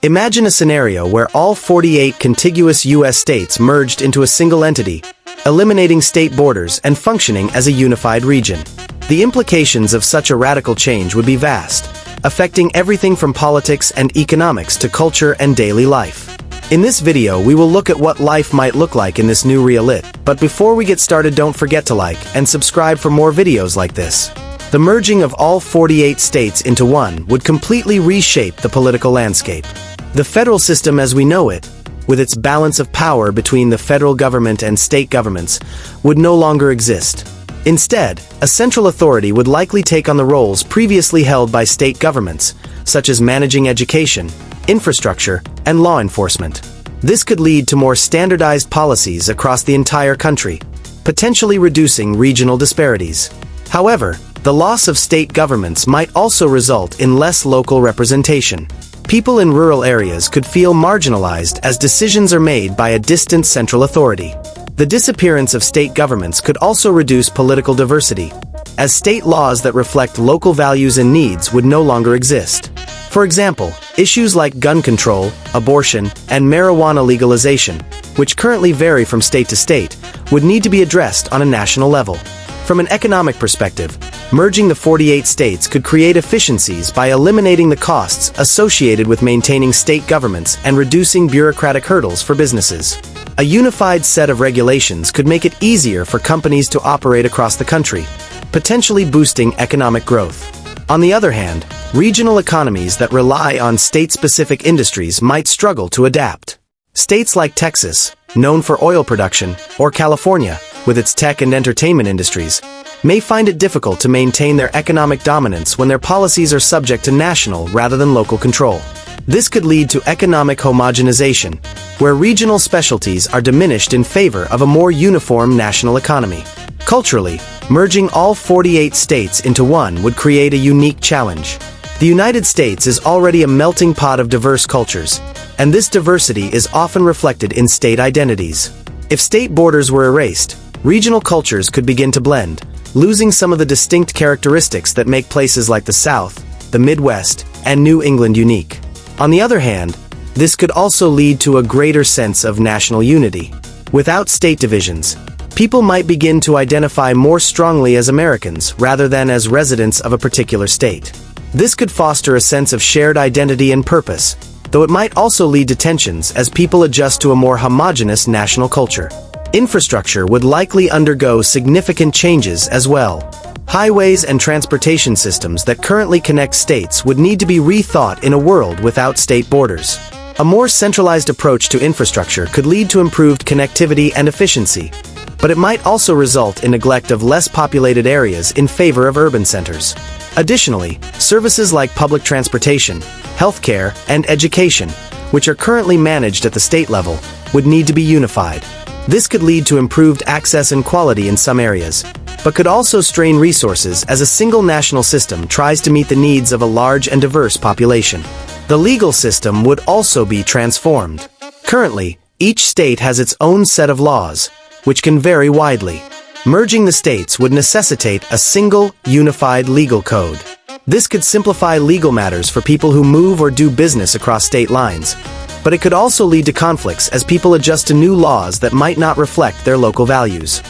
Imagine a scenario where all 48 contiguous U.S. states merged into a single entity, eliminating state borders and functioning as a unified region. The implications of such a radical change would be vast, affecting everything from politics and economics to culture and daily life. In this video, we will look at what life might look like in this new reality. But before we get started, don't forget to like and subscribe for more videos like this. The merging of all 48 states into one would completely reshape the political landscape. The federal system as we know it, with its balance of power between the federal government and state governments, would no longer exist. Instead, a central authority would likely take on the roles previously held by state governments, such as managing education, infrastructure, and law enforcement. This could lead to more standardized policies across the entire country, potentially reducing regional disparities. However, the loss of state governments might also result in less local representation. People in rural areas could feel marginalized as decisions are made by a distant central authority. The disappearance of state governments could also reduce political diversity, as state laws that reflect local values and needs would no longer exist. For example, issues like gun control, abortion, and marijuana legalization, which currently vary from state to state, would need to be addressed on a national level. From an economic perspective, merging the 48 states could create efficiencies by eliminating the costs associated with maintaining state governments and reducing bureaucratic hurdles for businesses. A unified set of regulations could make it easier for companies to operate across the country, potentially boosting economic growth. On the other hand, regional economies that rely on state-specific industries might struggle to adapt. States like Texas, known for oil production, or California, with its tech and entertainment industries, may find it difficult to maintain their economic dominance when their policies are subject to national rather than local control. This could lead to economic homogenization, where regional specialties are diminished in favor of a more uniform national economy. Culturally, merging all 48 states into one would create a unique challenge. The United States is already a melting pot of diverse cultures, and this diversity is often reflected in state identities. If state borders were erased, regional cultures could begin to blend, losing some of the distinct characteristics that make places like the South, the Midwest, and New England unique. On the other hand, this could also lead to a greater sense of national unity. Without state divisions, people might begin to identify more strongly as Americans rather than as residents of a particular state. This could foster a sense of shared identity and purpose, though it might also lead to tensions as people adjust to a more homogeneous national culture. Infrastructure would likely undergo significant changes as well. Highways and transportation systems that currently connect states would need to be rethought in a world without state borders. A more centralized approach to infrastructure could lead to improved connectivity and efficiency, but it might also result in neglect of less populated areas in favor of urban centers. Additionally, services like public transportation, healthcare, and education, which are currently managed at the state level, would need to be unified. This could lead to improved access and quality in some areas, but could also strain resources as a single national system tries to meet the needs of a large and diverse population. The legal system would also be transformed. Currently, each state has its own set of laws, which can vary widely. Merging the states would necessitate a single, unified legal code. This could simplify legal matters for people who move or do business across state lines, but it could also lead to conflicts as people adjust to new laws that might not reflect their local values.